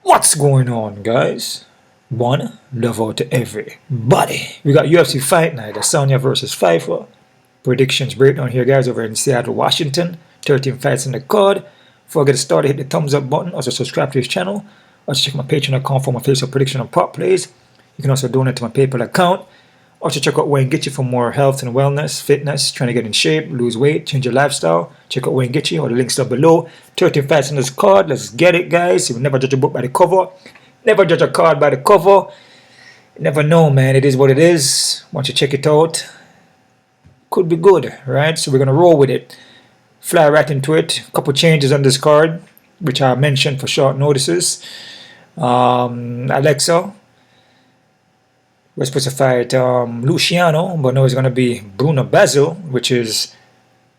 What's going on, guys? One love out to everybody. We got UFC Fight Night, Adesanya versus Pyfer. Predictions breakdown here, guys, over in Seattle, Washington. 13 fights in the card. Before I get started, hit the thumbs up button. Also subscribe to this channel. Also check my Patreon account for my Facebook prediction and prop plays. You can also donate to my PayPal account. Also check out Wayne Gitchy for more health and wellness, fitness, trying to get in shape, lose weight, change your lifestyle. Check out Wayne Gitchy, all the links down below. 13 fights in this card. Let's get it, guys. You will never judge a book by the cover. Never judge a card by the cover. You never know, man. It is what it is. Once you check it out, could be good, right? So we're going to roll with it. Fly right into it. A couple changes on this card, which I mentioned for short notices. Alexia was supposed to fight Luciano, but now it's going to be Bruno Basil, which is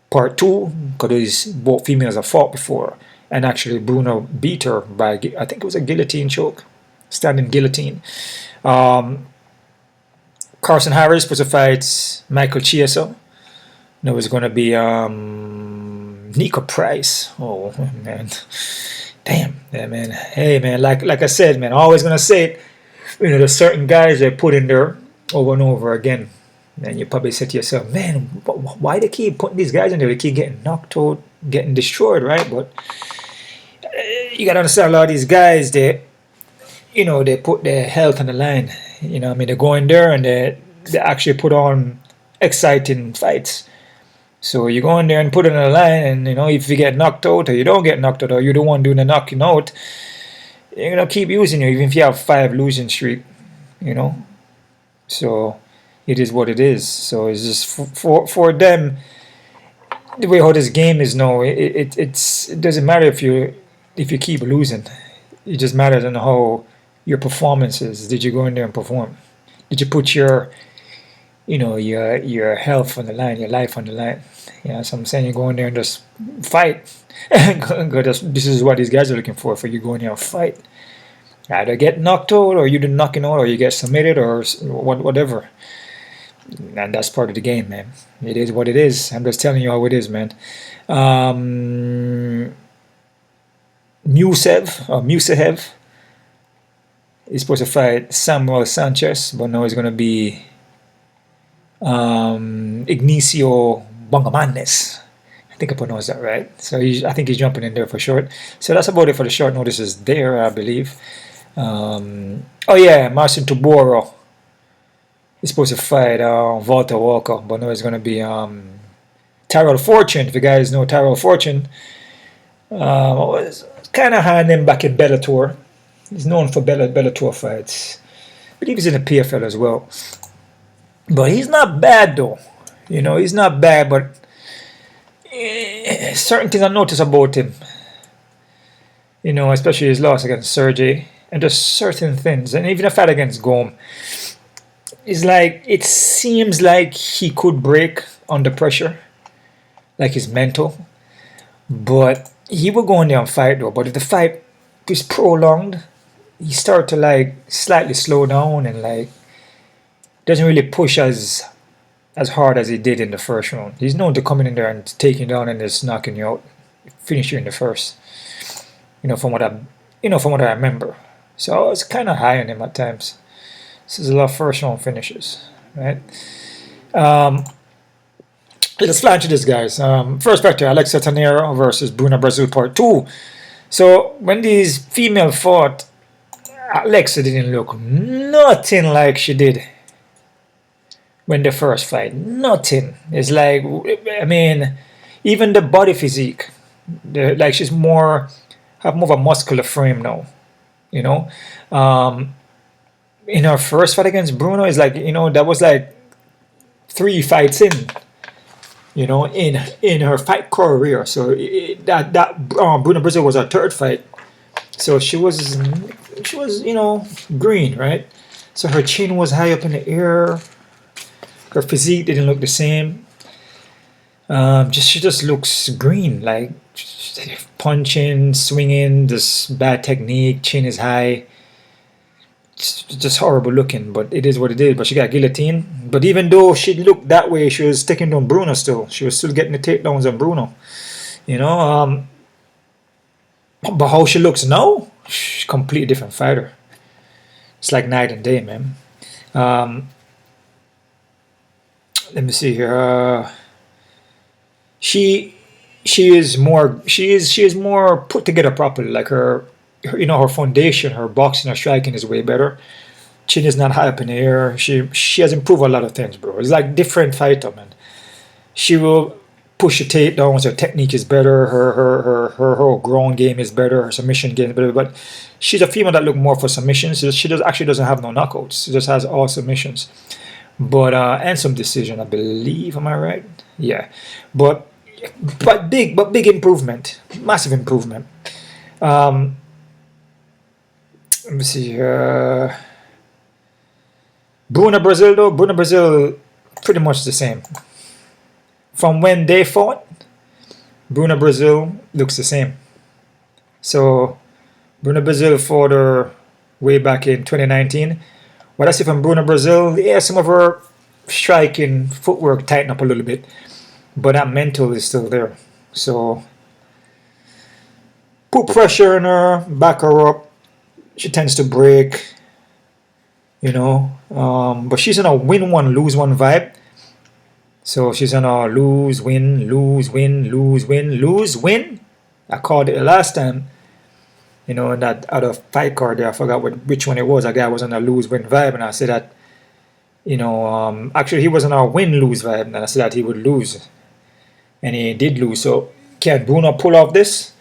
part 2, because both females have fought before. And actually Bruno beat her by, I think it was a guillotine choke, standing guillotine. Carson Harris supposed to fight Michael Chiesa. Now it's going to be Nico Price. Oh, man. Damn. Yeah, man. Hey, man, like I said, man, I'm always going to say it. You know, there's certain guys they put in there over and over again. And you probably say to yourself, man, why they keep putting these guys in there? They keep getting knocked out, getting destroyed, right? But you got to understand a lot of these guys, they put their health on the line. You know, I mean, they go in there and they actually put on exciting fights. So you go in there and put it on the line, and, you know, if you get knocked out or you don't get knocked out or you're the one doing the knocking out, you're going to keep using you, even if you have 5 losing streak, you know. So it is what it is. So it's just for them, the way how this game is now, it doesn't matter if you keep losing. It just matters on how your performance is. Did you go in there and perform? Did you put your health on the line, your life on the line? You know, so I'm saying you go in there and just fight. This is what these guys are looking for you go in there and fight. Either get knocked out, or you do knocking out, or you get submitted, or whatever. And that's part of the game, man. It is what it is. I'm just telling you how it is, man. Musayev is supposed to fight Samuel Sanchez, but now it's going to be Ignacio Bongamanes. I think I pronounced that right. So I think he's jumping in there for short. So that's about it for the short notices there, I believe. Oh yeah, Marcin Tybura is supposed to fight Walter Walker, but now it's going to be Tyrell Fortune. If you guys know Tyrell Fortune, was kind of high on him back in Bellator. He's known for Bellator fights. I believe he's in the PFL as well. But he's not bad, though. You know, he's not bad, but certain things I notice about him. You know, especially his loss against Sergey. And just certain things. And even a fight against Gom. It's like, it seems like he could break under pressure. Like his mental. But he will go in there and fight, though. But if the fight is prolonged, he started to, like, slightly slow down and, like, doesn't really push as hard as he did in the first round. He's known to coming in there and taking down and just knocking you out, finish you in the first. From what I remember. So I was kind of high on him at times. This is a lot of first round finishes, right? Let's fly into this, guys. First factor, Alexia Thainara versus Bruno Brazil part 2. So when these female fought, Alexia didn't look nothing like she did when the first fight. Nothing. It's like, I mean, even the body physique, like she's have more of a muscular frame now, you know. In her first fight against Bruno, it's like, you know, that was like 3 fights in, you know, in her fight career. So Bruno Brazil was her 3rd fight. So she was, you know, green, right? So her chin was high up in the air. Her physique didn't look the same. She just looks green, like punching, swinging, just bad technique. Chin is high. Just horrible looking, but it is what it is. But she got guillotine. But even though she looked that way, she was taking down Bruno still. She was still getting the takedowns on Bruno. You know, but how she looks now, completely different fighter. It's like night and day, man. Let me see here. She is more put together properly. Like her her foundation, her boxing, her striking is way better. Chin is not high up in the air. She has improved a lot of things, bro. It's like different fighter, man. She will push the takedowns. Her technique is better. Her whole ground game is better. Her submission game is better. But she's a female that look more for submissions. She actually doesn't have no knockouts. She just has all submissions. But and some decision, I believe. Am I right? Yeah. But big improvement. Massive improvement. Let me see. Bruna Brazil though. Bruna Brazil pretty much the same. From when they fought, Bruna Brazil looks the same. So Bruna Brazil fought her way back in 2019. What I see from Bruna Brazil, yeah, some of her striking footwork tightened up a little bit, but that mental is still there. So put pressure on her, back her up. She tends to break, but she's in a win one, lose one vibe. So she's on a lose, win, lose, win, lose, win, lose, win. I called it the last time, in that other fight card there. I forgot which one it was. A guy was on a lose, win vibe, and I said that, actually he was on a win, lose vibe, and I said that he would lose, and he did lose. So can Bruno pull off this?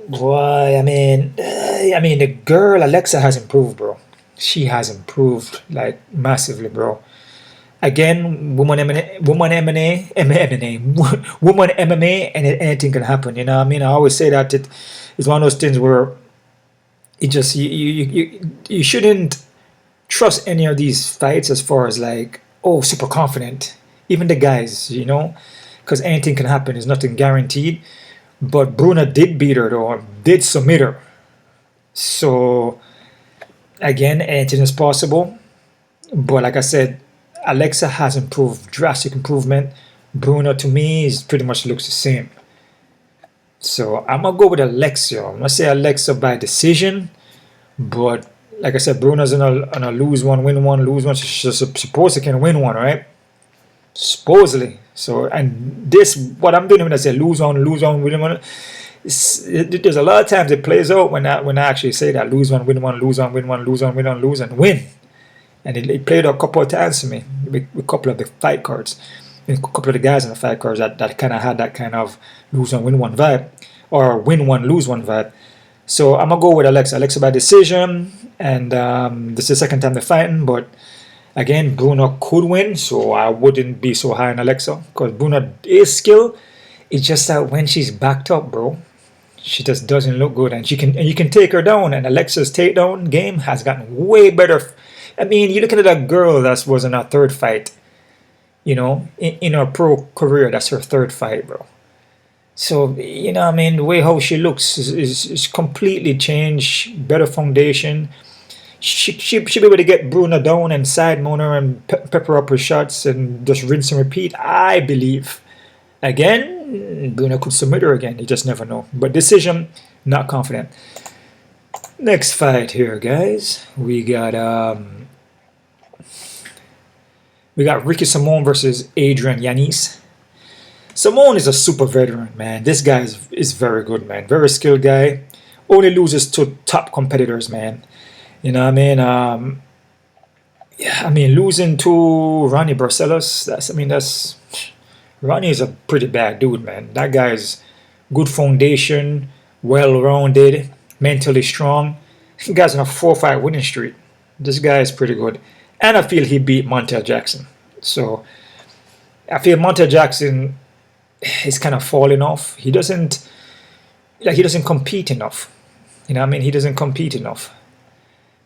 Boy, I mean, the girl Alexia has improved, bro. She has improved like massively, bro. Again, woman MMA, and anything can happen. I always say that it's one of those things where it just you shouldn't trust any of these fights as far as like, oh, super confident. Even the guys, because anything can happen. There's nothing guaranteed. But Bruna did beat her though, did submit her. So again, anything is possible. But like I said, Alexia has improved, drastic improvement. Bruna to me is pretty much looks the same. So I'm gonna go with Alexia. I'm gonna say Alexia by decision. But like I said, Bruna's on a lose one, win one, lose one. She's supposed to can win one, right? Supposedly. So and this what I'm doing when I say lose one, win one. There's a lot of times it plays out when I actually say that lose one, win one, lose one, win one, lose one, win one, lose and win. And it played out a couple of times for me with a couple of the fight cards, and a couple of the guys in the fight cards that kind of had that kind of lose one, win one vibe, or win one, lose one vibe. So I'm gonna go with Alexia by decision, and this is the second time they're fighting. But again, Bruno could win, so I wouldn't be so high on Alexia because Bruno is skilled. It's just that when she's backed up, bro, she just doesn't look good, and you can take her down. And Alexia's takedown game has gotten way better. You're looking at a girl that was in her third fight, in her pro career. That's her third fight, bro. So, the way how she looks is completely changed. Better foundation. She'll be able to get Bruna down and side mount her and pepper up her shots and just rinse and repeat, I believe. Again, Bruna could submit her again. You just never know. But decision, not confident. Next fight here, guys. We got Ricky Simón versus Adrian Yanez. Simón is a super veteran, man. This guy is very good, man. Very skilled guy. Only loses to top competitors, man. Losing to Ronnie Barcelos, Ronnie is a pretty bad dude, man. That guy's good foundation, well-rounded, mentally strong. This guy's on a 4-5 winning streak. This guy is pretty good. And I feel he beat Montel Jackson. So I feel Montel Jackson is kind of falling off. He doesn't compete enough. He doesn't compete enough.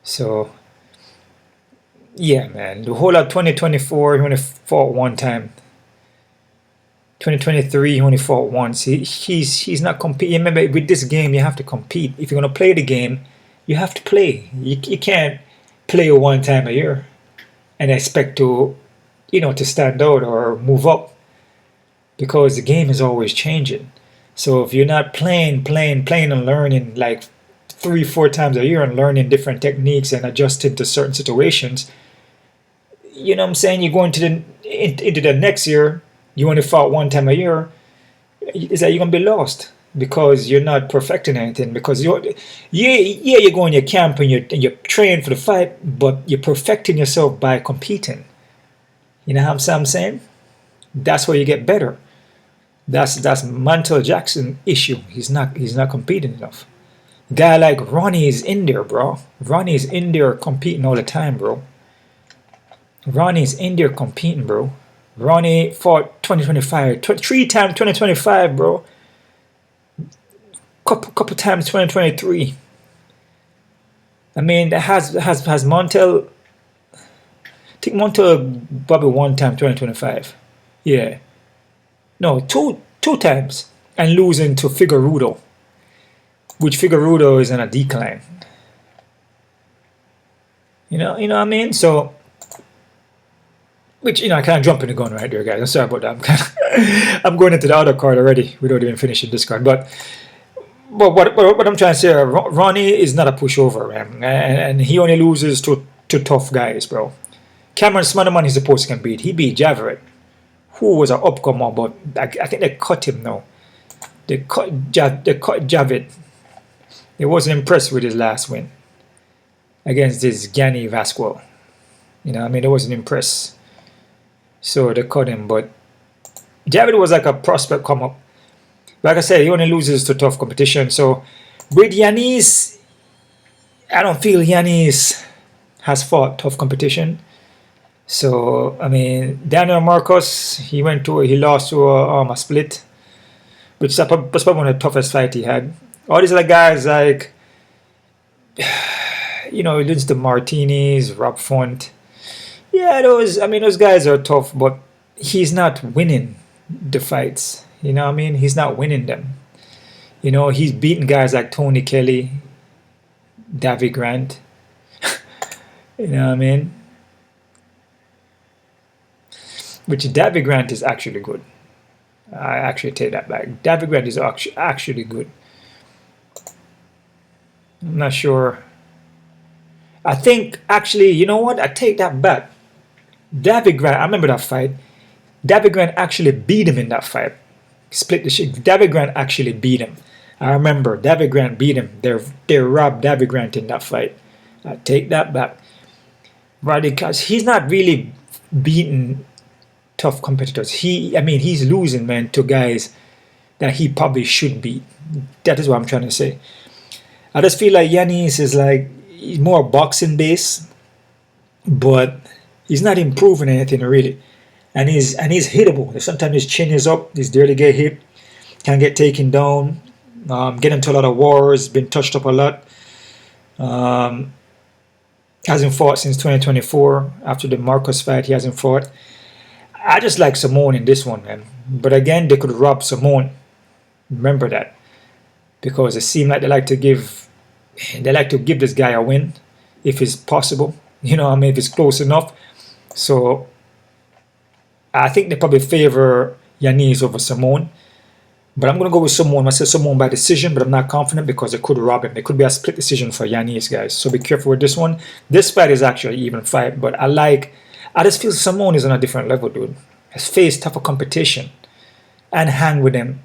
So yeah, man. The whole of 2024, he only fought one time. 2023, he only fought once. He's not competing. Remember, with this game, you have to compete. If you're gonna play the game, you have to play. You can't play one time a year and expect to stand out or move up, because the game is always changing. So if you're not playing and learning like 3-4 times a year and learning different techniques and adjusting to certain situations, you know what I'm saying, you go into the next year, you only fought 1 time a year, is that you're gonna be lost because you're not perfecting anything. Because you're go in your camp and you're trained for the fight, but you're perfecting yourself by competing. You know what I'm saying? That's where you get better. That's Mantle Jackson issue. He's not competing enough. Guy like Ronnie is in there, bro. Ronnie's in there competing all the time, bro. Ronnie's in there competing, bro. Ronnie fought 2025, 3 times 2025, bro. Couple times 2023. I mean, that has Montel. I think Montel probably 1 time 2025. Yeah. No, two times, and losing to Figueiredo, which Figueiredo is in a decline. You know what I mean? So, which, I kind of jump in the gun right there, guys. I'm sorry about that. I'm going into the other card already without even finishing this card. But what I'm trying to say, Ronnie is not a pushover, man, and he only loses to tough guys, bro. Cameron Smotherman is supposed to beat. He beat Javert, who was an upcomer, but I think they cut him now. They cut Javed. They wasn't impressed with his last win against this Gianni Vasquez. You know what I mean? They wasn't impressed. So they cut him, but Javed was like a prospect come up. Like I said, he only loses to tough competition. So with Yanis, I don't feel Yanis has fought tough competition. So, I mean, Daniel Marcos, he lost to a split, which was probably one of the toughest fights he had. All these other guys, like, he loses to Martinez, Rob Font. Yeah, those guys are tough, but he's not winning the fights. You know what I mean? He's not winning them. He's beating guys like Tony Kelly, Davy Grant. You know what I mean? Which Davy Grant is actually good. I actually take that back. Davy Grant is actually good. I'm not sure. I think, actually, you know what? I take that back. Davy Grant, I remember that fight. Davy Grant actually beat him in that fight. Split the shit. Davy Grant actually beat him. I remember Davy Grant beat him. They robbed Davy Grant in that fight. I take that back. Right, because he's not really beating tough competitors. He's losing, man, to guys that he probably should beat. That is what I'm trying to say. I just feel like Yanis is like, he's more boxing based, but he's not improving anything really. And he's hittable. Sometimes his chin is up, he's barely get hit, can get taken down, get into a lot of wars, been touched up a lot. Hasn't fought since 2024. After the Marcos fight, he hasn't fought. I just like Simón in this one, man. But again, they could rob Simón. Remember that, because it seemed like they like to give this guy a win if it's possible. If it's close enough. So I think they probably favor Yanis over Simón. But I'm going to go with Simón. I said Simón by decision, but I'm not confident because it could rob him. It could be a split decision for Yanis, guys. So be careful with this one. This fight is actually an even fight, but I just feel Simón is on a different level, dude. Has faced tougher competition and hang with him,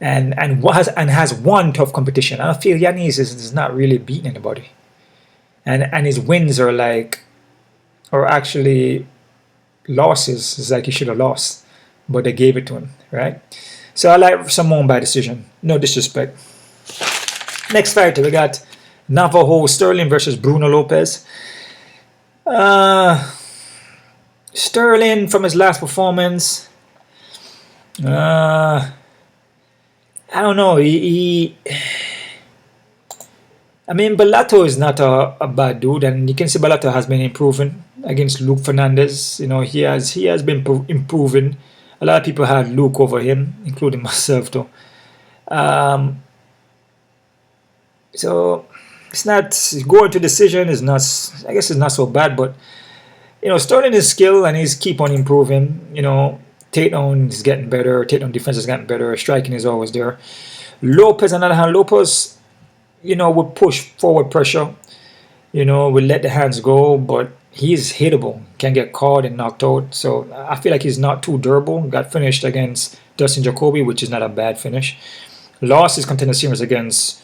and has won tough competition. I feel Yanis is not really beating anybody, and his wins are actually losses. It's like he should have lost, but they gave it to him, right? So I like Simón by decision. No disrespect. Next fight, we got Navajo Stirling versus Bruno Lopes. Sterling, from his last performance, I don't know. Bellato is not a bad dude, and you can see Bellato has been improving against Luke Fernandez. He has been improving. A lot of people had Luke over him, including myself, though. So it's not going to decision. Is not. I guess it's not so bad, but. Sterling is skill and he's keep on improving. Takedown is getting better. Takedown defense is getting better. Striking is always there. Lopes, on the other hand, Lopes, would push forward pressure, would let the hands go, but he's hittable, can get caught and knocked out. So I feel like he's not too durable. Got finished against Dustin Jacoby, which is not a bad finish. Lost his contender series against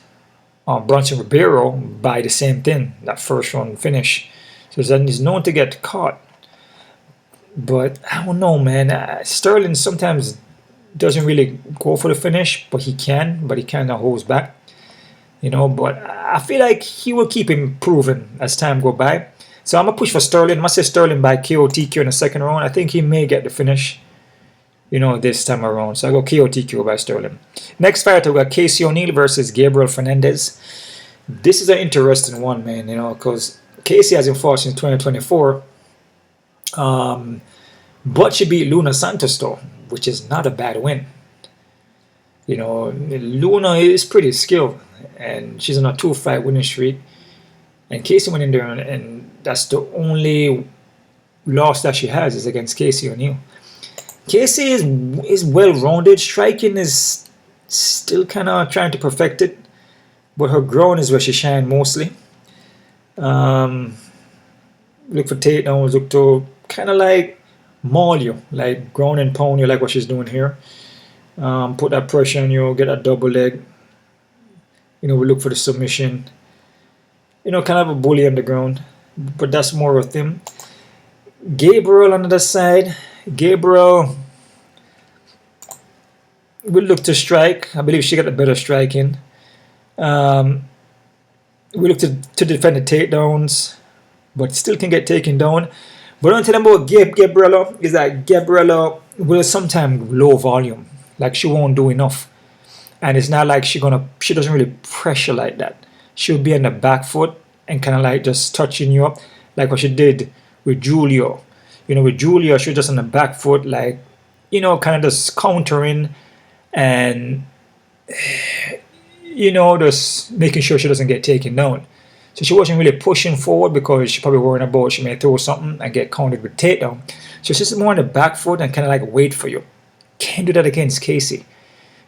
Bronson Ribeiro by the same thing, that first round finish. So then he's known to get caught. But I don't know, man. Sterling sometimes doesn't really go for the finish, but he kind of holds back. But I feel like he will keep improving as time go by. So I'm going to push for Sterling. I'm going to say Sterling by KO TQ in the second round. I think he may get the finish, this time around. So I go KO TQ by Sterling. Next fight, we got Casey O'Neill versus Gabriel Fernandez. This is an interesting one, man, because Casey hasn't fought since 2024. But she beat Luna Santos, though, which is not a bad win. Luna is pretty skilled, and she's on a 2-fight winning streak. And Casey went in there, and that's the only loss that she has is against Casey O'Neill. Casey is well-rounded. Striking is still kind of trying to perfect it, but her ground is where she shines mostly. Look for takedowns, look to kind of like maul you, like ground and pound you, like what she's doing here. Put that pressure on you, get a double leg. We look for the submission. Kind of a bully on the ground, but that's more of him. Gabriel on the other side. Gabriel will look to strike. I believe she got the better striking. We look to defend the takedowns, but still can get taken down. But one thing about Gabriela is that Gabriela will sometimes low volume. Like she won't do enough. And it's not like she doesn't really pressure like that. She'll be on the back foot and kind of like just touching you up, like what she did with Julio. With Julio, she was just on the back foot, like, kind of just countering and, just making sure she doesn't get taken down. So she wasn't really pushing forward because she probably worried about she may throw something and get countered with takedown. So she's just more on the back foot and kind of like wait for you. Can't do that against Casey,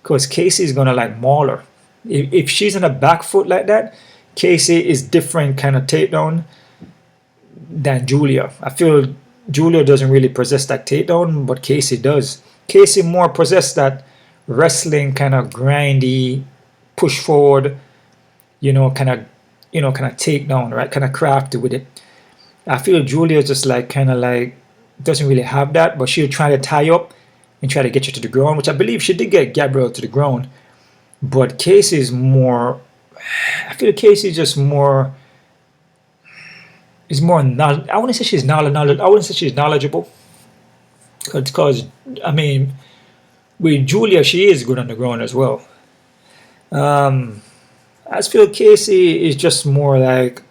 because Casey is gonna like maul her. If she's on the back foot like that, Casey is different kind of takedown than Julia. I feel Julia doesn't really possess that takedown, but Casey does. Casey more possess that wrestling kind of grindy, push forward, kind of takedown, right? Kind of crafty with it. I feel Julia just kind of doesn't really have that, but she'll try to tie you up and try to get you to the ground, which I believe she did get Gabriel to the ground. But Casey is more, I feel Casey is just more, I wouldn't say she's knowledgeable. Because, I mean, with Julia, she is good on the ground as well. I just feel Casey is just more like,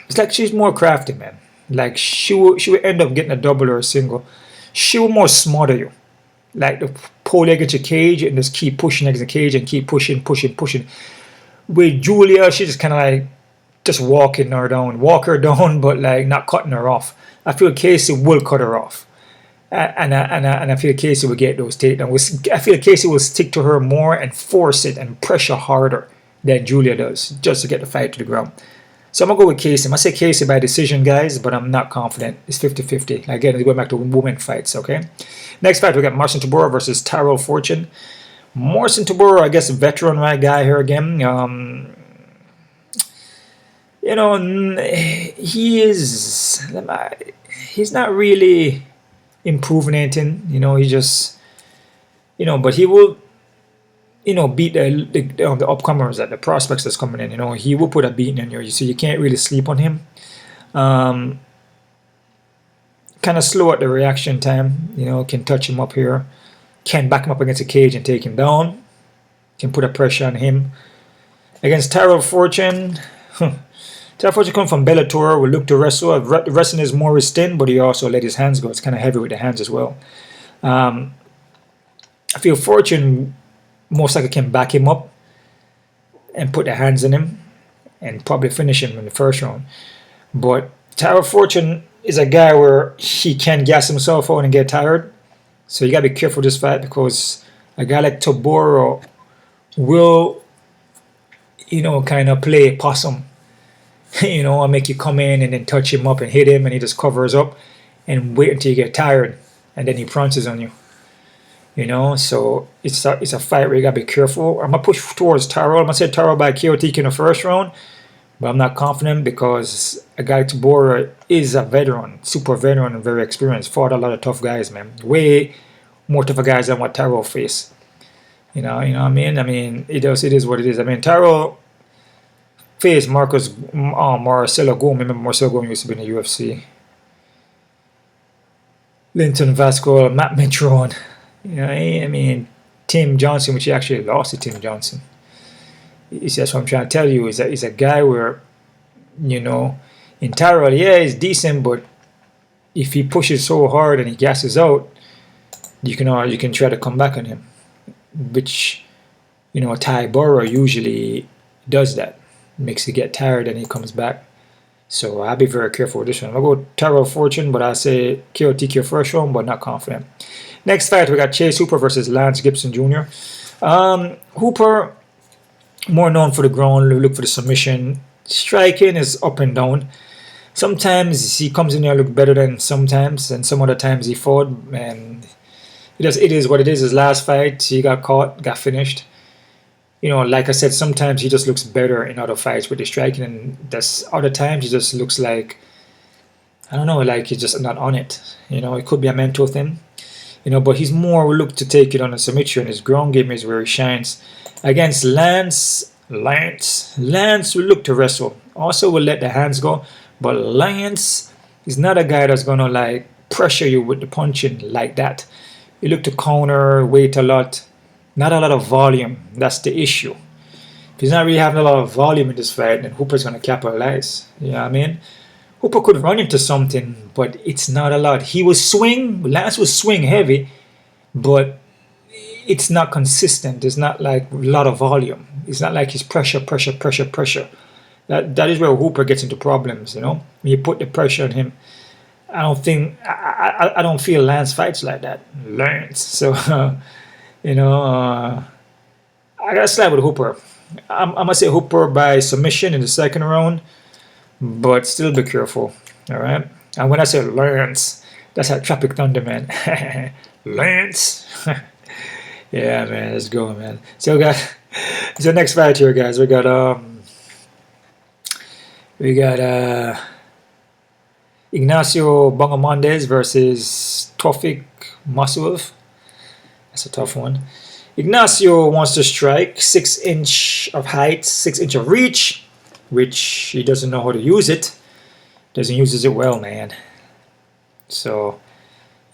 it's like she's more crafty, man. Like she will end up getting a double or a single. She will more smother you. Like the pull leg into cage and just keep pushing against the cage and keep pushing. With Julia, she just kind of like just walk her down, but like not cutting her off. I feel Casey will cut her off. And I feel Casey will get those takedowns. I feel Casey will stick to her more and force it and pressure harder than Julia does, just to get the fight to the ground. So I'm going to go with Casey. I'm going to say Casey by decision, guys, but I'm not confident. It's 50-50. Again, it's going back to women fights, okay? Next fight, we got Marcin Tybura versus Tyrell Fortune. Marcin Tybura, I guess, a veteran right guy here again. He's not really improving anything. He just, but he will, beat the upcomers, the prospects that's coming in. He will put a beating on you. So you can't really sleep on him. Kind of slow at the reaction time. Can touch him up here. Can back him up against the cage and take him down. Can put a pressure on him. Against Tyrell Fortune. Tyrell Fortune comes from Bellator. Will look to wrestle. Wrestling is more his thing, but he also let his hands go. It's kind of heavy with the hands as well. I feel Fortune most likely can back him up and put the hands on him and probably finish him in the first round. But Tyrell Fortune is a guy where he can gas himself out and get tired. So you got to be careful this fight, because a guy like Tybura will kind of play possum. I make you come in and then touch him up and hit him, and he just covers up and wait until you get tired, and then he pounces on you. So it's a fight where you gotta be careful. I'm gonna push towards Tyrell. I'm gonna say Tyrell by KOTK in the first round, but I'm not confident because a guy like Topuria is a veteran, super veteran and very experienced. Fought a lot of tough guys, man. Way more tougher guys than what Tyrell faced. You know what I mean? I mean, it is what it is. I mean, Tyrell faced Marcelo Gomez. Remember, Marcelo Gomez used to be in the UFC. Linton Vasco, Matt Mitron. I mean, Tim Johnson, which he actually lost to Tim Johnson. That's what I'm trying to tell you. Is a guy where, in Tyrell, yeah, he's decent, but if he pushes so hard and he gasses out, you can try to come back on him, which Ty Burrow usually does that. Makes you get tired and he comes back. So I'll be very careful with this one. I'll go Tyrell Fortune, but I say KOTK first round, but not confident. Next fight, we got Chase Hooper versus Lance Gibson Jr. Hooper, more known for the ground, look for the submission. Striking is up and down. Sometimes he comes in there look better than sometimes, and some other times he fought, and it is what it is. His last fight, he got caught, got finished. Like I said, sometimes he just looks better in other fights with the striking, and that's other times he just looks like, I don't know, like he's just not on it. It could be a mental thing. But he's more look to take it on a submission. His ground game is where he shines. Against Lance will look to wrestle. Also will let the hands go, but Lance is not a guy that's gonna like pressure you with the punching like that. You look to counter, wait a lot. Not a lot of volume. That's the issue. If he's not really having a lot of volume in this fight, then Hooper's going to capitalize. You know what I mean? Hooper could run into something, but it's not a lot. Lance was swing heavy, but it's not consistent. It's not like a lot of volume. It's not like he's pressure. That is where Hooper gets into problems, When you put the pressure on him, I don't feel Lance fights like that. So... I gotta slide with Hooper. I'm gonna say Hooper by submission in the second round, but still be careful. All right. And when I say Lance, that's like Tropic Thunder, man. Lance. Yeah, man. Let's go, man. So we got the next fight here, guys. We got Ignacio Bongamondes versus Tofiq Musayev. That's a tough one. Ignacio wants to strike 6 inch of height, 6 inch of reach, which he doesn't know how to use it. Doesn't use it well, man. So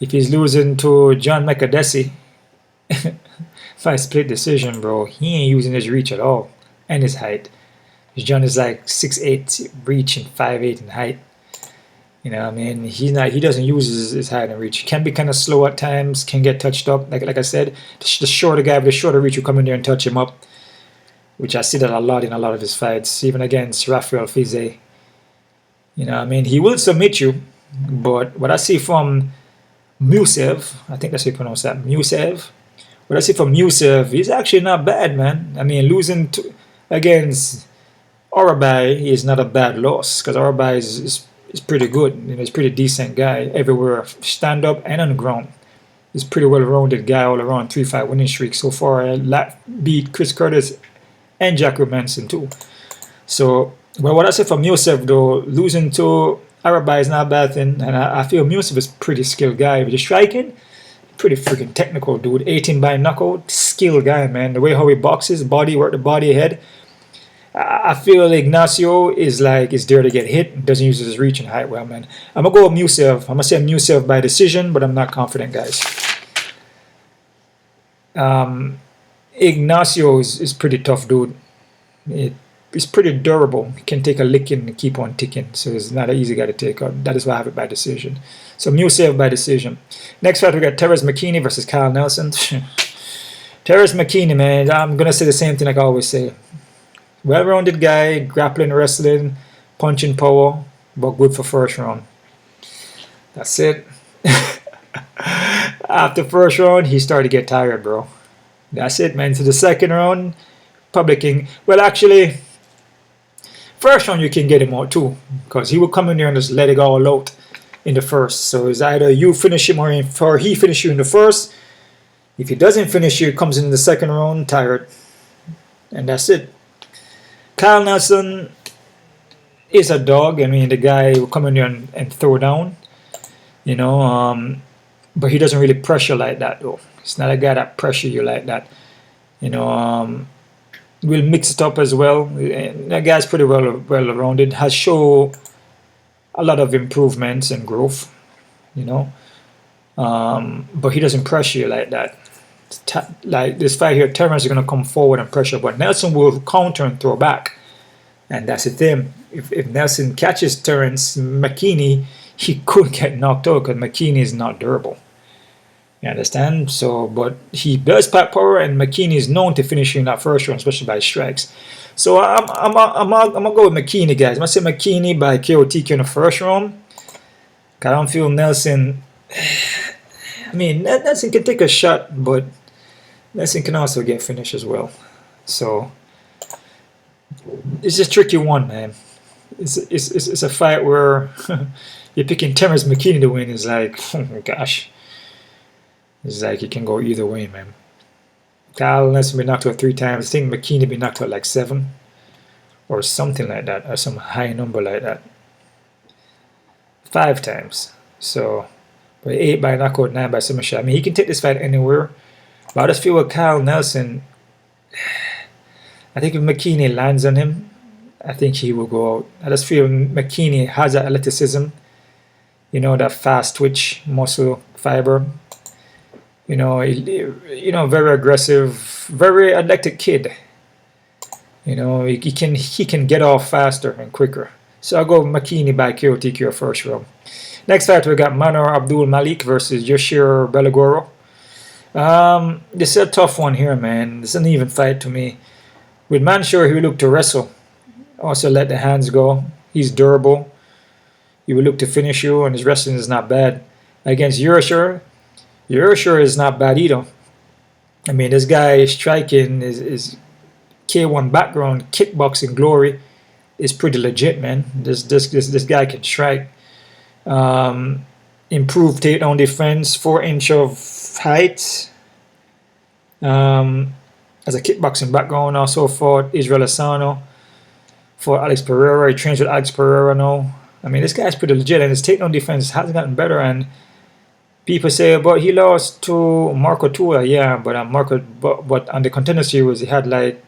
if he's losing to John Makhachev, by split decision, bro, he ain't using his reach at all and his height. John is like 6'8" reach and 5'8" in height. He doesn't use his height and reach. He can be kind of slow at times, can get touched up. Like I said, the shorter guy with the shorter reach will come in there and touch him up, which I see that a lot in a lot of his fights, even against Rafael Fiziev. He will submit you, but what I see from Musayev, I think that's how you pronounce that, Musayev. What I see from Musayev, he's actually not bad, man. Losing against Arabai is not a bad loss, because Arabai is pretty good. He's a pretty decent guy everywhere, stand up and on the ground. He's a pretty well-rounded guy all around. 3-5 winning streak so far. I beat Chris Curtis and Jack Manson too. So, what I say from Musayev though, losing to Arabai is not a bad thing, and I feel Musayev is a pretty skilled guy. With the striking, pretty freaking technical dude. 18 by knockout, skilled guy, man. The way how he boxes, work the body ahead. I feel Ignacio is there to get hit, doesn't use his reach and height well, man. I'm going to go with Musayev. I'm going to say Musayev by decision, but I'm not confident, guys. Ignacio is pretty tough, dude. He's pretty durable. He can take a licking and keep on ticking, so he's not an easy guy to take out. That is why I have it by decision. So Musayev by decision. Next fight, we got Terrance McKinney versus Kyle Nelson. Terrance McKinney, man, I'm going to say the same thing like I always say. Well-rounded guy, grappling, wrestling, punching power, but good for first round. That's it. After first round, he started to get tired, bro. That's it, man. So the second round, Public King. Well, actually, First round you can get him out too, because he will come in there and just let it all out in the first. So it's either you finish him or he finish you in the first. If he doesn't finish you, it comes in the second round tired, and that's it. Kyle Nelson is a dog. I mean, the guy will come in there and throw down, you know, but he doesn't really pressure like that though. It's not a guy that pressure you like that, you know. Will mix it up as well. That guy's pretty well rounded. Has shown a lot of improvements and growth, you know. But he doesn't pressure you like that. Like this fight here, Terrance is gonna come forward and pressure, but Nelson will counter and throw back, and that's the thing. If Nelson catches Terrance McKinney, he could get knocked out because McKinney is not durable. You understand? So, but he does pack power, and McKinney is known to finish in that first round, especially by strikes. So I'm gonna go with McKinney, guys. I'm gonna say McKinney by KO TK in the first round. I don't feel Nelson. I mean, Nelson can take a shot, but Nelson can also get finished as well. So it's just a tricky one, man. It's a fight where you're picking Terrance McKinney to win. It's like, oh my gosh. It's like it can go either way, man. Kyle Nelson been knocked out 3 times. I think McKinney been knocked out like 7 or something like that, or some high number like that. 5 times. So, but 8 by knockout, 9 by submission. I mean, he can take this fight anywhere. But I just feel with Kyle Nelson, I think if McKinney lands on him, I think he will go out. I just feel McKinney has that athleticism, you know, that fast twitch muscle fiber. You know, very aggressive, very athletic kid. You know, he can get off faster and quicker. So I'll go McKinney by KO TKO first round. Next fight we got Mansur Abdul-Malik versus Yoshiro Belagoro. This is a tough one here, man. This is an even fight to me. With Mansur, he will look to wrestle. Also let the hands go. He's durable. He will look to finish you, and his wrestling is not bad. Against Yoshiro is not bad either. I mean, this guy striking is K1 background, kickboxing glory is pretty legit, man. This guy can strike. Improved takedown defense, 4 inch of height. As a kickboxing background, also fought Israel Asano, for Alex Pereira. He trains with Alex Pereira now. I mean, this guy's pretty legit, and his takedown defense has gotten better. And people say, but he lost to Marco Tua, yeah, but but on the Contender Series, he had like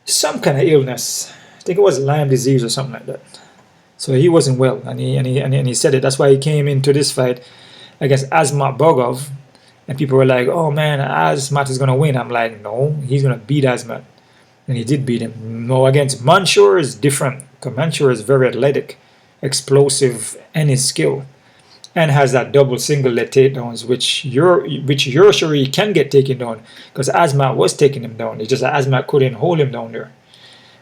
some kind of illness. I think it was Lyme disease or something like that. So he wasn't well, and he said it. That's why he came into this fight against Asmat Bogov, and people were like, "Oh man, Asmat is gonna win." I'm like, "No, he's gonna beat Asmat," and he did beat him. No, against Mansur is different. Because Mansur is very athletic, explosive, and his skill, and has that double single leg takedowns, which Yoshiri can get taken down, because Asmat was taking him down. It's just that Asmat couldn't hold him down there.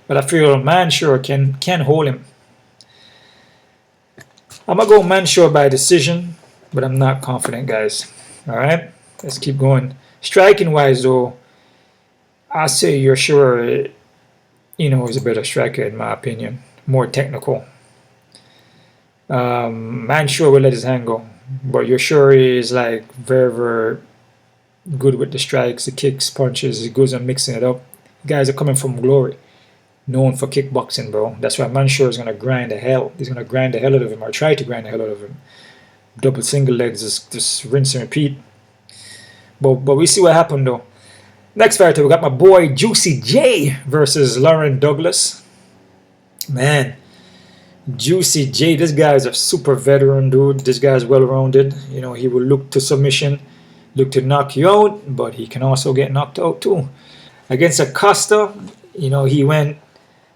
But I feel Mansur can hold him. I'm going to go Mansur by decision, but I'm not confident, guys. All right, let's keep going. Striking wise, though, I say Yoshiri, is a better striker in my opinion. More technical. Mansur will let his hand go, but Yoshiri is like very, very good with the strikes, the kicks, punches. He goes on mixing it up. Guys are coming from glory, known for kickboxing, bro. That's why Mansur is gonna grind the hell. He's gonna grind the hell out of him, or try to grind the hell out of him. Double single legs, just rinse and repeat. But we see what happened though. Next fighter, we got my boy Juicy J versus Lauren Douglas. Man, Juicy J, this guy is a super veteran dude. This guy is well-rounded. He will look to submission, look to knock you out, but he can also get knocked out too. Against Acosta, he went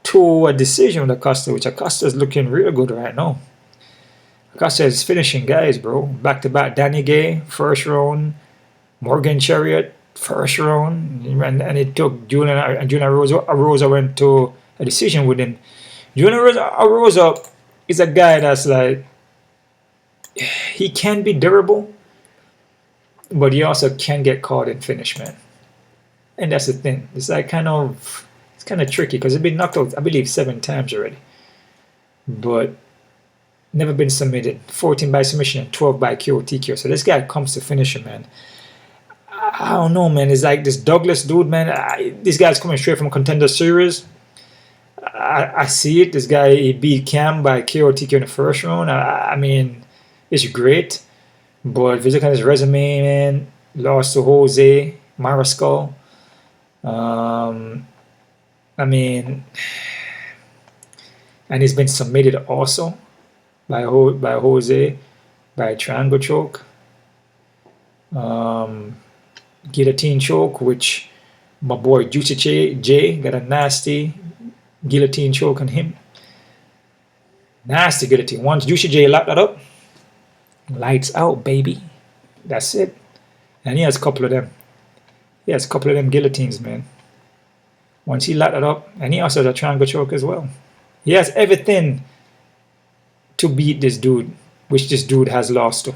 to a decision with Acosta, which Acosta is looking real good right now. Acosta is finishing guys, bro. Back-to-back Danny Gay, first round. Morgan Chariot, first round. And it took Julian Arosa went to a decision with him. Julian Arosa is a guy that's like, he can be durable, but he also can get caught in finish, man. And that's the thing. It's kind of kind of tricky because he's been knocked out, I believe, 7 times already. But never been submitted. 14 by submission and 12 by KO TKO. So this guy comes to finish him, man. I don't know, man. It's like this Douglas dude, man. This guy's coming straight from Contender Series. I see it. This guy, he beat Cam by KO TKO in the first round. I mean, it's great. But if you look at his resume, man, lost to Jose Mariscal. I mean, and he's been submitted also by Jose, by triangle choke, guillotine choke, which my boy Juicy J got a nasty guillotine choke on him. Nasty guillotine. Once Juicy J locked that up, lights out, baby. That's it. And he has a couple of them. He has a couple of them guillotines, man. Once he locked it up, and he also has a triangle choke as well. He has everything to beat this dude, which this dude has lost to.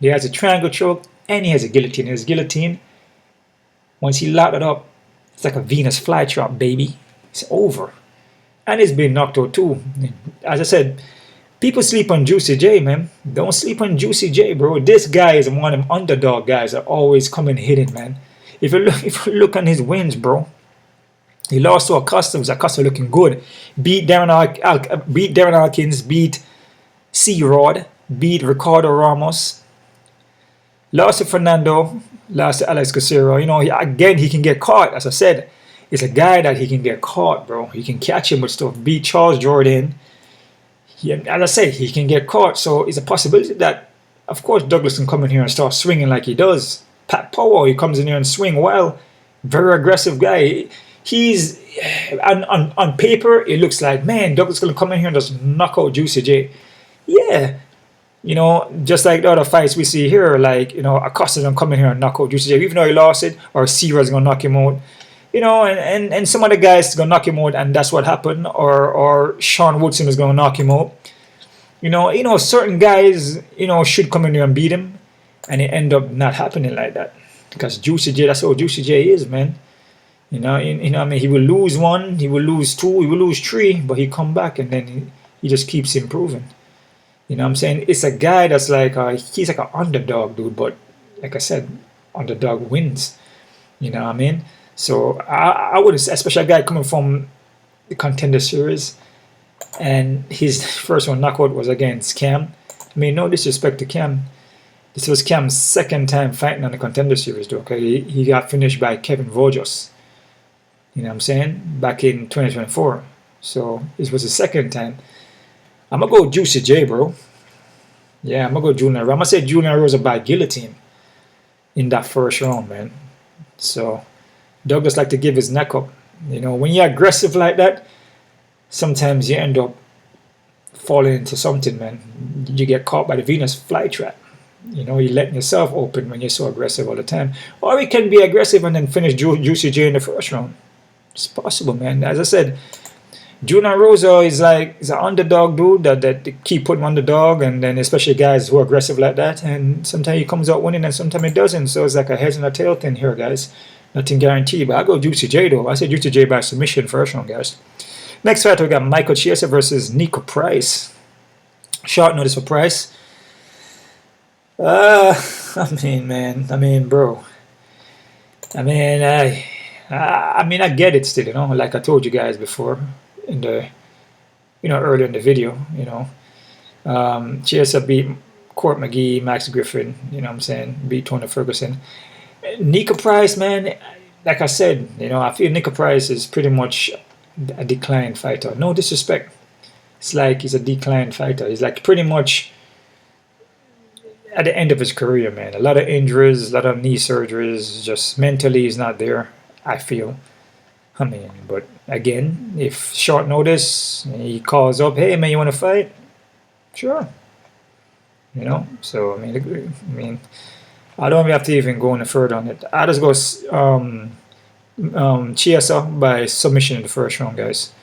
He has a triangle choke, and he has a guillotine. His guillotine, once he locked it up, it's like a Venus flytrap, baby. It's over. And he's been knocked out too. As I said, people sleep on Juicy J, man. Don't sleep on Juicy J, bro. This guy is one of them underdog guys that always come in hidden, man. If you look on his wins, bro, he lost to Acosta. Acosta looking good. Beat Darren Alkins. Beat C-Rod. Beat Ricardo Ramos. Lost to Fernando. Lost to Alex Casero. You know, again, he can get caught. As I said, it's a guy that he can get caught, bro. He can catch him with stuff. Beat Charles Jordan. As I said, he can get caught. So it's a possibility that, of course, Douglas can come in here and start swinging like he does. Pat Powell, he comes in here and swing well. Very aggressive guy. He's on paper, it looks like, man, Douglas gonna come in here and just knock out Juicy J. Yeah, you know, just like the other fights we see here, like, you know, Acosta's gonna come in here and knock out Juicy J, even though he lost it, or Sierra's gonna knock him out, you know, and some other guys gonna knock him out, and that's what happened, or Sean Woodson is gonna knock him out. You know, certain guys, you know, should come in here and beat him, and it end up not happening like that, because Juicy J, that's how Juicy J is, man. You know, I mean, he will lose 1, he will lose 2, he will lose 3, but he come back and then he just keeps improving. You know what I'm saying? It's a guy that's like, he's like an underdog, dude, but like I said, underdog wins. You know what I mean? So I would, especially a guy coming from the Contender Series, and his first one knockout was against Cam. I mean, no disrespect to Cam. This was Cam's second time fighting on the Contender Series, though. Okay, he got finished by Kevin Vojos. You know what I'm saying? Back in 2024. So this was the second time. I'm going to go Juicy J, bro. Yeah, I'm going to go Julian. I'm going to say Julian Rosa by guillotine in that first round, man. So Douglas like to give his neck up. You know, when you're aggressive like that, sometimes you end up falling into something, man. You get caught by the Venus flytrap. You know, you're letting yourself open when you're so aggressive all the time. Or you can be aggressive and then finish Juicy J in the first round. It's possible, man. As I said, Julian Rosa is like, he's an underdog dude that they keep putting underdog, and then especially guys who are aggressive like that, and sometimes he comes out winning and sometimes he doesn't. So it's like a heads and a tail thing here, guys. Nothing guaranteed, but I go Juicy J though. I say Juicy J by submission first round, guys. Next fight we got Michael Chiesa versus Nico Price. Short notice for Price. I mean, bro. I mean, I get it still, you know, like I told you guys before in the, you know, earlier in the video, you know. Chiesa beat Court McGee, Max Griffin, you know what I'm saying, beat Tony Ferguson. Nico Price, man, like I said, you know, I feel Nico Price is pretty much a declined fighter. No disrespect. It's like he's a declined fighter. He's like pretty much at the end of his career, man. A lot of injuries, a lot of knee surgeries, just mentally he's not there, I feel. I mean, but again, if short notice, he calls up, hey man, you want to fight? Sure. You know, so I mean, I don't have to even go any further on it. I just go Chiesa by submission in the first round, guys.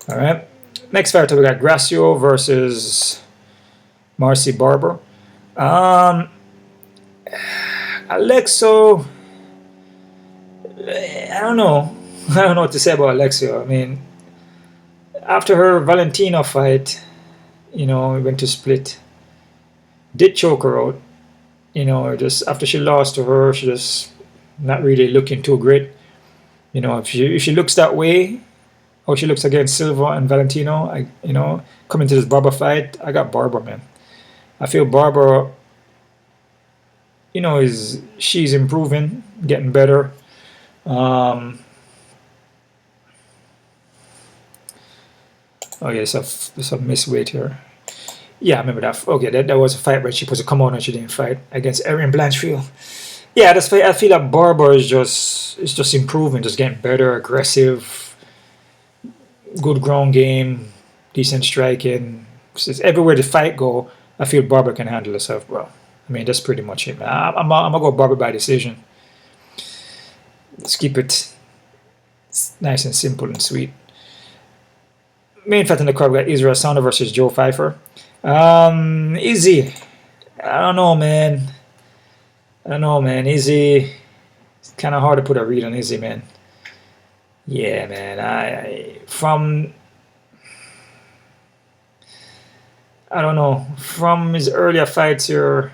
All right. Next fight, we got Gracio versus Maycee Barber. Alexo, I don't know. I don't know what to say about Alexia. I mean, after her Valentino fight, we went to split. Did choke her out. Just after she lost to her, she just not really looking too great. If she looks that way, how she looks against Silva and Valentino, coming to this Barber fight, I got Barber, man. I feel Barber, she's improving, getting better. Oh yes, there's a misweight here. Yeah, I remember that. Okay, that was a fight where she supposed to come on and she didn't fight against Erin Blanchfield. Yeah, that's fight. I feel like Barber is just improving, just getting better, aggressive, good ground game, decent striking. It's everywhere the fight go, I feel Barber can handle herself, bro. I mean, that's pretty much it, man. I'm gonna go Barber by decision. Let's keep it nice and simple and sweet. Main fight in the card, we got Israel Adesanya versus Joe Pyfer. Izzy. I don't know, man. Izzy. It's kind of hard to put a read on Izzy, man. Yeah, man. I don't know. From his earlier fights here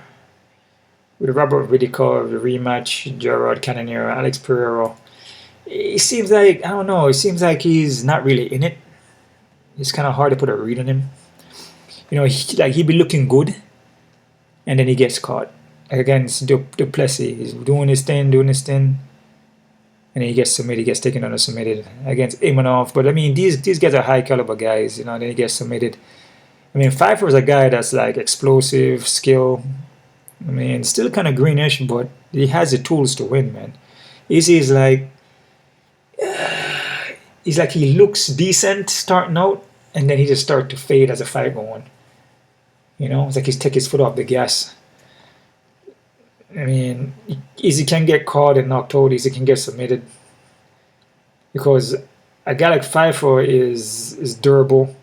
with Robert Whittaker, the rematch, Gerard Cannonier, Alex Pereira, it seems like, I don't know, it seems like he's not really in it. It's kind of hard to put a read on him. He'd be looking good, and then he gets caught. Like against Duplessis, he's doing his thing, and then he gets submitted, he gets taken on and submitted against Imavov. But I mean, these guys are high caliber guys, then he gets submitted. I mean, Pyfer is a guy that's like explosive, skill. I mean, still kind of greenish, but he has the tools to win, man. Izzy is like, he looks decent starting out, and then he just starts to fade as the fight goes on. It's like he's taking his foot off the gas. I mean, Izzy can get caught and knocked out. Izzy can get submitted. Because a guy like Pyfer is durable.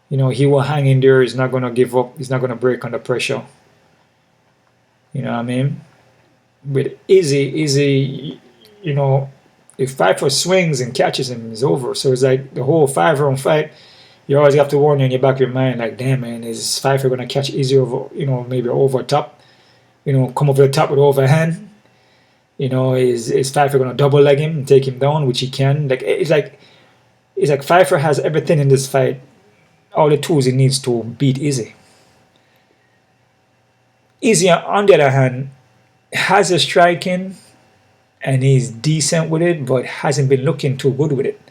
He will hang in there. He's not going to give up. He's not going to break under pressure. You know what I mean? With Izzy, if Pyfer swings and catches him, it's over. So it's like the whole 5-round fight, you always have to warn you in your back of your mind, like, damn, man, is Pyfer going to catch Izzy over, maybe over top, come over the top with overhand? Is Pyfer going to double leg him and take him down, which he can? It's like Pyfer has everything in this fight, all the tools he needs to beat Izzy. Izzy, on the other hand, has a striking, and he's decent with it, but hasn't been looking too good with it.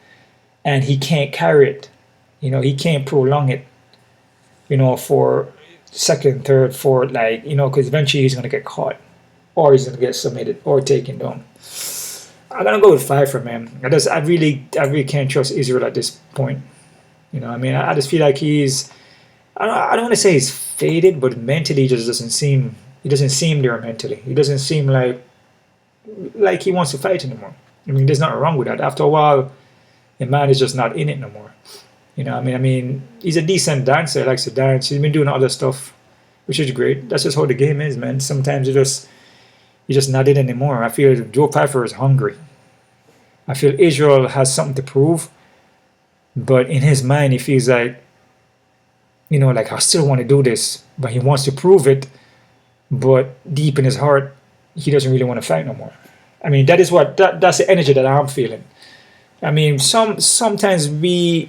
And he can't carry it. He can't prolong it, for second, third, fourth, because eventually he's going to get caught, or he's going to get submitted, or taken down. I'm going to go with Pyfer, man. I really can't trust Israel at this point. I just feel like he's, I don't want to say he's faded, but mentally he doesn't seem there mentally. He doesn't seem like he wants to fight anymore. I mean, there's nothing wrong with that. After a while, the man is just not in it no more. I mean, he's a decent dancer. He likes to dance. He's been doing other stuff, which is great. That's just how the game is, man. Sometimes you're just not in it anymore. I feel Joe Pyfer is hungry. I feel Israel has something to prove, but in his mind, he feels like, I still want to do this, but he wants to prove it, but deep in his heart, he doesn't really want to fight no more. I mean, that's the energy that I'm feeling. I mean, sometimes we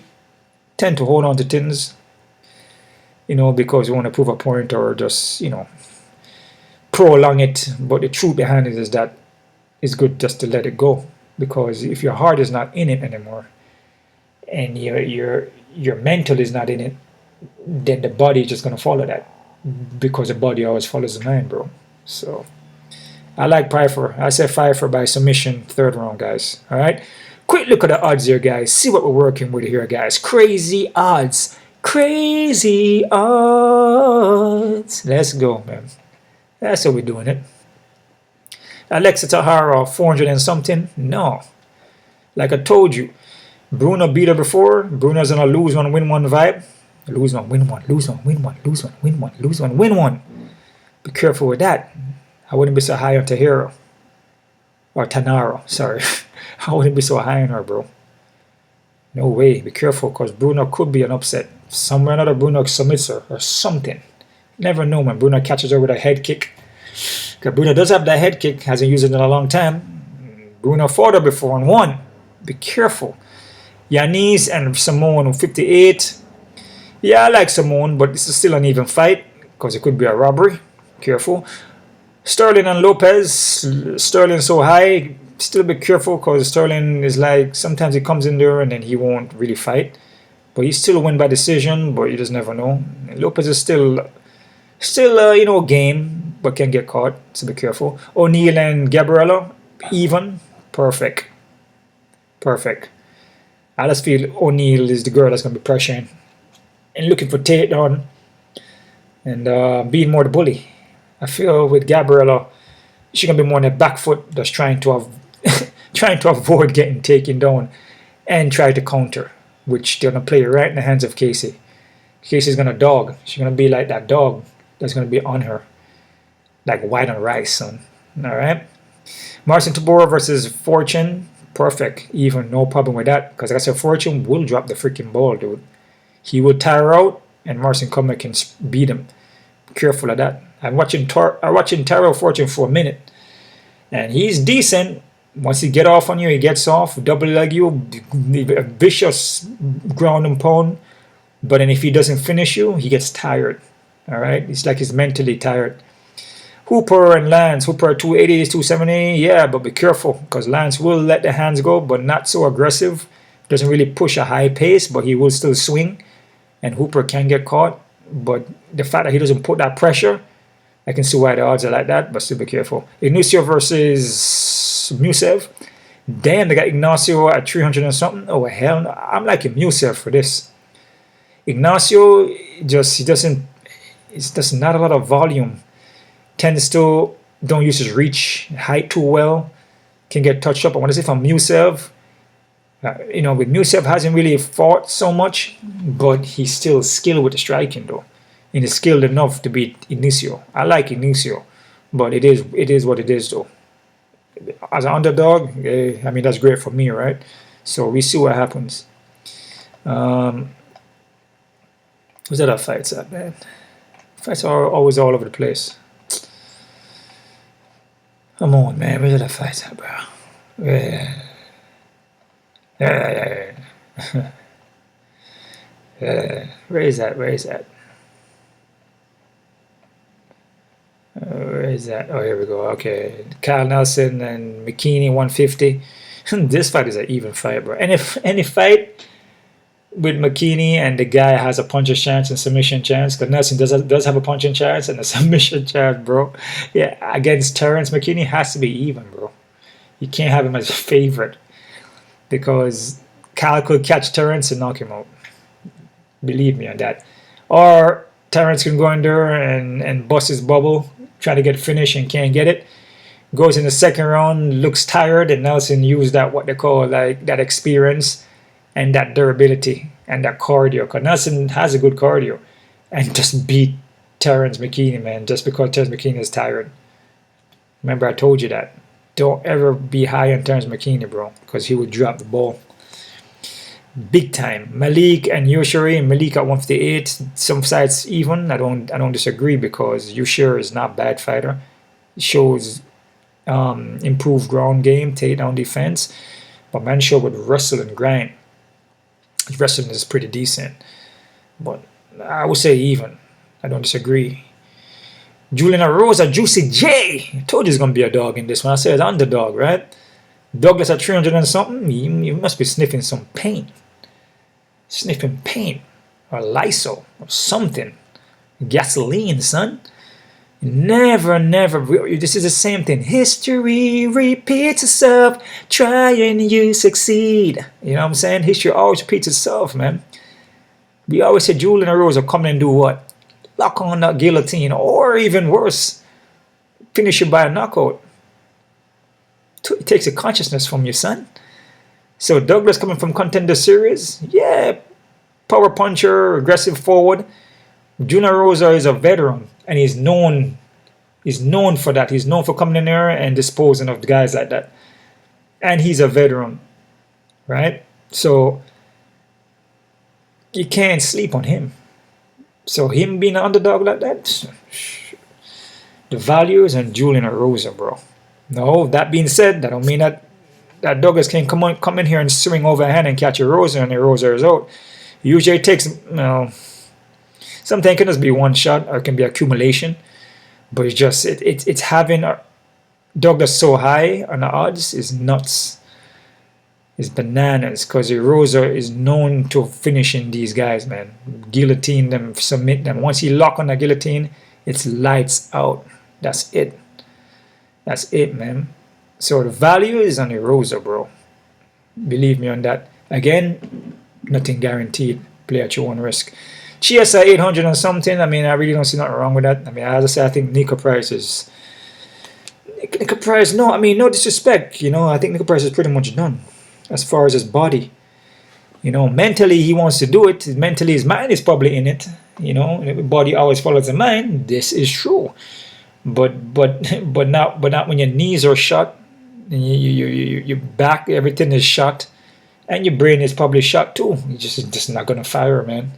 tend to hold on to things, because we want to prove a point or just, prolong it. But the truth behind it is that it's good just to let it go, because if your heart is not in it anymore, and your mental is not in it, then the body is just gonna follow that, because the body always follows the mind, bro. So I like Pyfer. I say Pyfer by submission, 3rd round, guys. All right. Quick look at the odds here, guys. See what we're working with here, guys. Crazy odds. Crazy odds. Let's go, man. That's how we're doing it. Alexia Thainara, 400 and something? No. Like I told you, Bruno beat her before. Bruno's on a lose one, win one vibe. Lose one, win one, lose one, win one, lose one, win one, lose one, win one. Be careful with that. I wouldn't be so high on Tahira. Or Thainara, sorry. I wouldn't be so high on her, bro. No way. Be careful, because Bruno could be an upset. Somewhere or another, Bruno submits her or something. Never know, man. Bruno catches her with a head kick. Because Bruno does have that head kick. Hasn't used it in a long time. Bruno fought her before and won. Be careful. Yanis and Simón 58. Yeah, I like Simón, but this is still an even fight. Because it could be a robbery. Careful. Sterling and Lopes. Sterling so high. Still be careful, because Sterling is like, sometimes he comes in there and then he won't really fight. But he still win by decision, but you just never know. Lopes is still game, but can get caught, so be careful. O'Neill and Gabriella, even. Perfect. I just feel O'Neill is the girl that's going to be pressuring and looking for takedown and being more the bully. I feel with Gabriella, she's going to be more on the back foot, just trying to avoid getting taken down and try to counter, which they're going to play right in the hands of Casey. Casey's going to dog. She's going to be like that dog that's going to be on her. Like white on rice, son. Alright? Marcin Tybura versus Fortune. Perfect. Even. No problem with that. Because like I said, Fortune will drop the freaking ball, dude. He will tire out and Marcin come back and beat him. Be careful of that. I'm watching Tyrell Fortune for a minute. And he's decent. Once he get off on you, he gets off. Double leg you. A vicious ground and pound. But then if he doesn't finish you, he gets tired. Alright? It's like he's mentally tired. Hooper and Lance. Hooper 280, 270. Yeah, but be careful. Because Lance will let the hands go, but not so aggressive. Doesn't really push a high pace, but he will still swing. And Hooper can get caught. But the fact that he doesn't put that pressure, I can see why the odds are like that, but still be careful. Ignacio versus Musayev. Damn, they got Ignacio at 300 and something. Oh, hell no. I'm liking Musayev for this. Ignacio, it's just not a lot of volume. Tends to don't use his reach height too well. Can get touched up. I want to say from Musayev. With Musayev hasn't really fought so much, but he's still skilled with the striking though. And he's skilled enough to beat Ignacio. I like Ignacio, but it is what it is though. As an underdog, I mean that's great for me, right? So we see what happens. Where's that our fights at, man? Fights are always all over the place. Come on, man. Where's that fights at, bro? Yeah. Where is that? Where is that? Oh, here we go. Okay. Kyle Nelson and McKinney 150. This fight is an even fight, bro. And if any fight with McKinney and the guy has a puncher's chance and submission chance, because Nelson does have a punching chance and a submission chance, bro. Yeah, against Terrance McKinney has to be even, bro. You can't have him as a favorite because Kyle could catch Terrance and knock him out. Believe me on that. Or Terrance can go in there and bust his bubble, try to get finished and can't get it. Goes in the second round, looks tired, and Nelson used that, what they call like that experience and that durability and that cardio. Because Nelson has a good cardio and just beat Terrance McKinney, man, just because Terrance McKinney is tired. Remember, I told you that. Don't ever be high on Terrance McKinney, bro, because he would drop the ball. Big time. Malik and Yushiri. Malik at 158. Some sides even. I don't disagree because Yushiri is not a bad fighter. He shows improved ground game, takedown defense. But Mansur would wrestle and grind. His wrestling is pretty decent. But I would say even. I don't disagree. Julian Rosa, Juicy J. I told you he's going to be a dog in this one. I said underdog, right? Douglas at 300 and something. You must be sniffing some pain. Sniffing paint or Lysol or something. Gasoline, son. Never. This is the same thing. History repeats itself. Try and you succeed. You know what I'm saying? History always repeats itself, man. We always say Julian Rose will come and do what? Lock on that guillotine, or even worse, finish you by a knockout. It takes a consciousness from you, son. So Douglas coming from Contender Series, yeah, power puncher, aggressive forward. Julian Rosa is a veteran, and he's known for that. He's known for coming in there and disposing of the guys like that. and he's a veteran, right? So you can't sleep on him. So him being an underdog like that, the value is on Julian Erosa, bro. No, that being said, that don't mean that Douglas can come in here and swing over a hand and catch Erosa and Erosa is out. Usually it takes, sometimes it can just be one shot or it can be accumulation, but it's just it's having Douglas so high on the odds is nuts. It's bananas, because Erosa is known to finishing these guys, man. Guillotine them, submit them. Once he lock on the guillotine, it's lights out. That's it. That's it, man. So the value is on Erosa, bro. Believe me on that. Again, nothing guaranteed. Play at your own risk. Chiesa 800 and something. I mean, I really don't see nothing wrong with that. I mean, as I say, I think Nico Price is... Nico Price, no, I mean, no disrespect. You know, I think Nico Price is pretty much done. As far as his body, you know, mentally he wants to do it. Mentally, his mind is probably in it. You know, the body always follows the mind. This is true, but not when your knees are shot, and your back, everything is shot, and your brain is probably shot too. You just not gonna fire, man.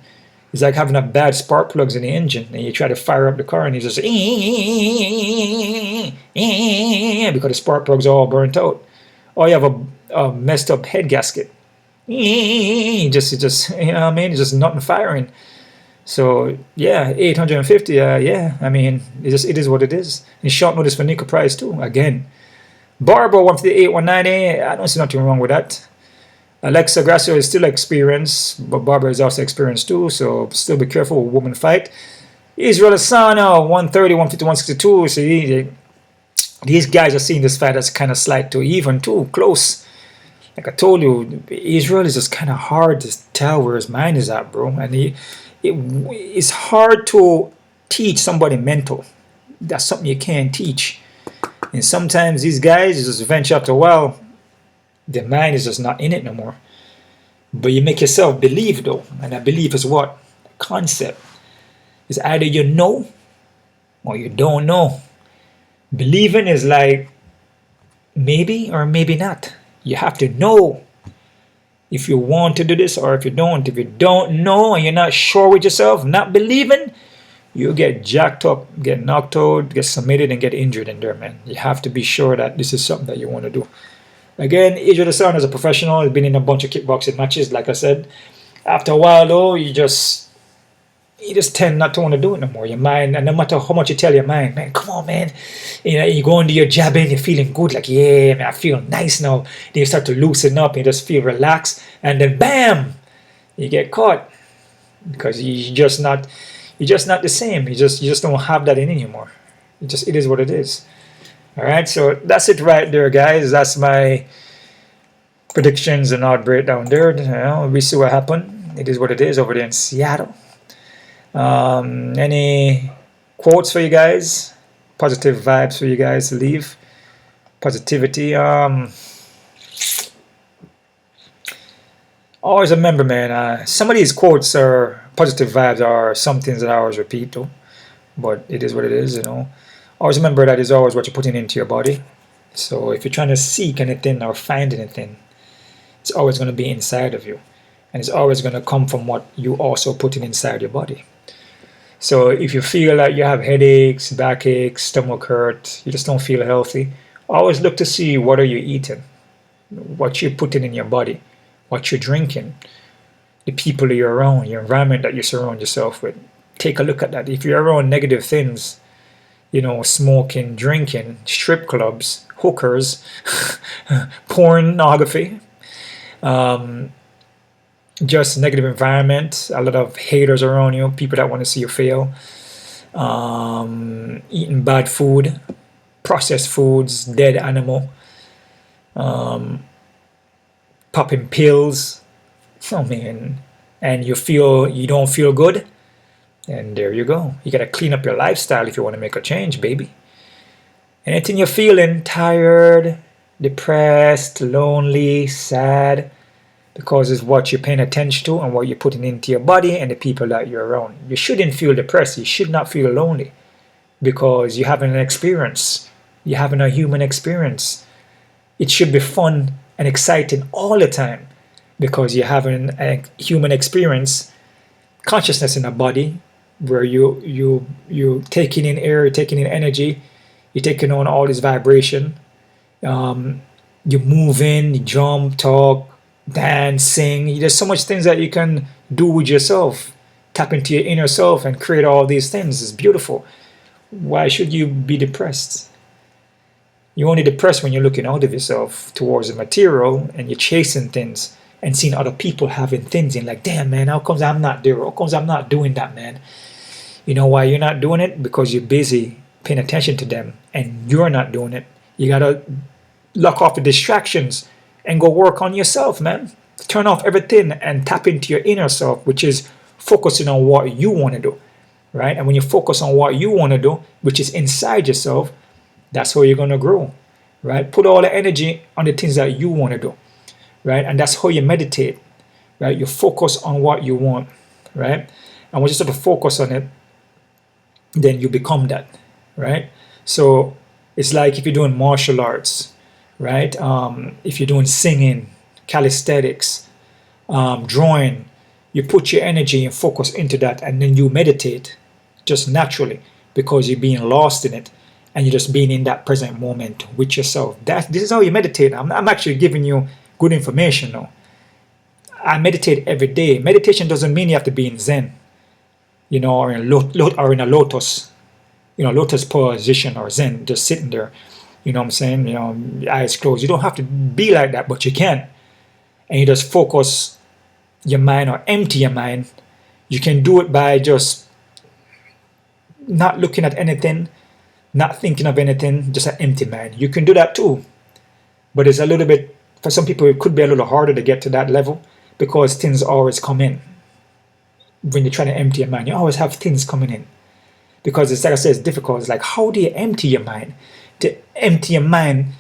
It's like having a bad spark plugs in the engine, and you try to fire up the car, and you just because the spark plugs are all burnt out. Or you have a messed up head gasket. Just you know what I mean? It's just nothing firing. So yeah, 850. Yeah, I mean, it is what it is. And short notice for Nico Price too. Again, Barbo 158, 190. I don't see nothing wrong with that. Alexa Grasso is still experienced, but Barber is also experienced too. So still be careful with woman fight. Israel Asana 130, 150, 162. So these guys are seeing this fight as kind of slight to even too close. Like I told you, Israel is just kind of hard to tell where his mind is at, bro. And it's hard to teach somebody mental. That's something you can't teach. And sometimes these guys just venture after a while, their mind is just not in it no more. But you make yourself believe though. And that belief is what? Concept. It's either you know or you don't know. Believing is like maybe or maybe not. You have to know if you want to do this or if you don't. If you don't know and you're not sure with yourself, not believing, you get jacked up, get knocked out, get submitted, and get injured in there, man. You have to be sure that this is something that you want to do. Again, Israel Adesanya is a professional. He's been in a bunch of kickboxing matches, like I said. After a while, though, you just tend not to want to do it no more. Your mind, and no matter how much you tell your mind, man, come on, man. You know, you go into your jabbing, you're feeling good, like, yeah, man, I feel nice now. Then you start to loosen up, and you just feel relaxed, and then bam, you get caught because you're just not the same. You just don't have that in anymore. It is what it is. All right, so that's it right there, guys. That's my predictions and odd breakdown there. You know, we see what happened. It is what it is over there in Seattle. Any quotes for you guys? Positive vibes for you guys to leave? Positivity. Always remember, man, some of these quotes are positive vibes are some things that I always repeat though. But it is what it is, you know. Always remember that is always what you're putting into your body. So if you're trying to seek anything or find anything, it's always going to be inside of you. And it's always going to come from what you also putting inside your body. So if you feel like you have headaches, backaches, stomach hurt, you just don't feel healthy, always look to see what are you eating, what you're putting in your body, what you're drinking, the people you're around, your environment that you surround yourself with. Take a look at that. If you're around negative things, you know, smoking, drinking, strip clubs, hookers, pornography, just negative environment, a lot of haters around you, people that want to see you fail, eating bad food, processed foods, dead animal, popping pills, oh man, and you don't feel good, and there you go. You got to clean up your lifestyle if you want to make a change, baby. Anything you're feeling, tired, depressed, lonely, sad, because it's what you're paying attention to and what you're putting into your body and the people that you're around. You shouldn't feel depressed. You should not feel lonely because you're having an experience. You're having a human experience. It should be fun and exciting all the time because you're having a human experience, consciousness in a body where you taking in air, you're taking in energy, you're taking on all this vibration. You move in, you jump, talk, dance, sing. There's so much things that you can do with yourself. Tap into your inner self and create all these things. It's beautiful. Why should you be depressed? You're only depressed when you're looking out of yourself towards the material and you're chasing things and seeing other people having things and like, damn man, how comes I'm not there? How comes I'm not doing that, man? You know why you're not doing it? Because you're busy paying attention to them and you're not doing it. You gotta lock off the distractions and go work on yourself, man. Turn off everything and tap into your inner self, which is focusing on what you want to do, right? And when you focus on what you want to do, which is inside yourself, that's how you're going to grow, right? Put all the energy on the things that you want to do, right? And that's how you meditate, right? You focus on what you want, right? And when you start to focus on it, then you become that, right? So it's like if you're doing martial arts, right? If you're doing singing, calisthenics, drawing, you put your energy and focus into that, and then you meditate just naturally because you're being lost in it and you're just being in that present moment with yourself. This is how you meditate. I'm actually giving you good information now. I meditate every day. Meditation doesn't mean you have to be in Zen, you know, or in a lotus, you know, lotus position or Zen, just sitting there. You know what I'm saying? You know, eyes closed. You don't have to be like that, but you can. And you just focus your mind or empty your mind. You can do it by just not looking at anything, not thinking of anything, just an empty mind. You can do that too. But it's a little bit, for some people, it could be a little harder to get to that level because things always come in. When you're trying to empty your mind, you always have things coming in. Because it's like I said, it's difficult. It's like, how do you empty your mind? To empty your mind,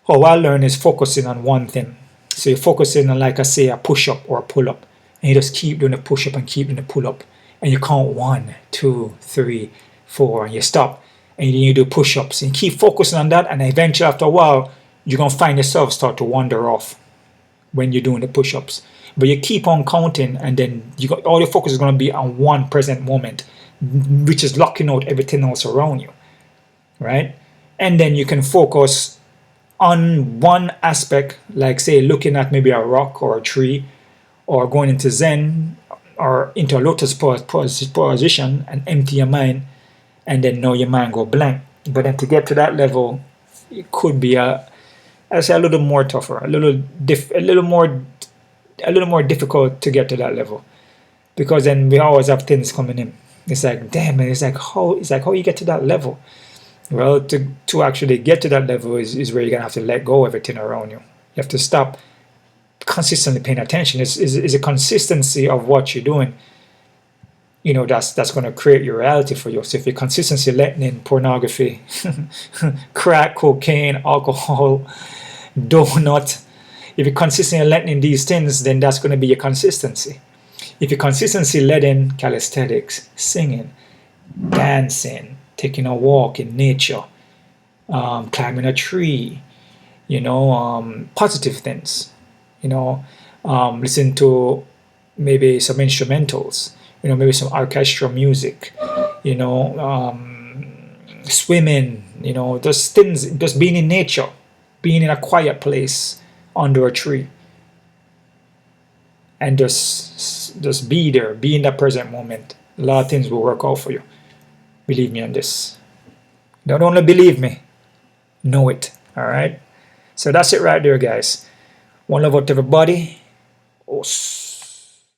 how I learn is focusing on one thing. So you're focusing on, like I say, a push-up or a pull-up. And you just keep doing the push-up and keep doing the pull-up. And you count 1, 2, 3, 4, and you stop. And then you do push-ups. And you keep focusing on that. And eventually, after a while, you're going to find yourself start to wander off when you're doing the push-ups. But you keep on counting, and then all your focus is going to be on one present moment, which is locking out everything else around you, right? And then you can focus on one aspect, like say looking at maybe a rock or a tree, or going into Zen or into a lotus position and empty your mind, and then know your mind go blank. But then to get to that level, it could be a little more tougher, a little more difficult to get to that level, because then we always have things coming in. It's like, damn man, it's like how you get to that level. Well, to actually get to that level is where you're gonna have to let go of everything around you. You have to stop consistently paying attention. It's a consistency of what you're doing. You know, that's gonna create your reality for you. So if you're consistently letting in pornography, crack, cocaine, alcohol, donut, if you're consistently letting in these things, then that's gonna be your consistency. If you consistently let in calisthenics, singing, dancing, taking a walk in nature, climbing a tree, you know, positive things, you know, listen to maybe some instrumentals, you know, maybe some orchestral music, you know, swimming, you know, those things, just being in nature, being in a quiet place under a tree, and just be there, be in that present moment. A lot of things will work out for you. Believe me on this. Don't only believe me, know it. All right. So that's it right there, guys. One love out to everybody. Os.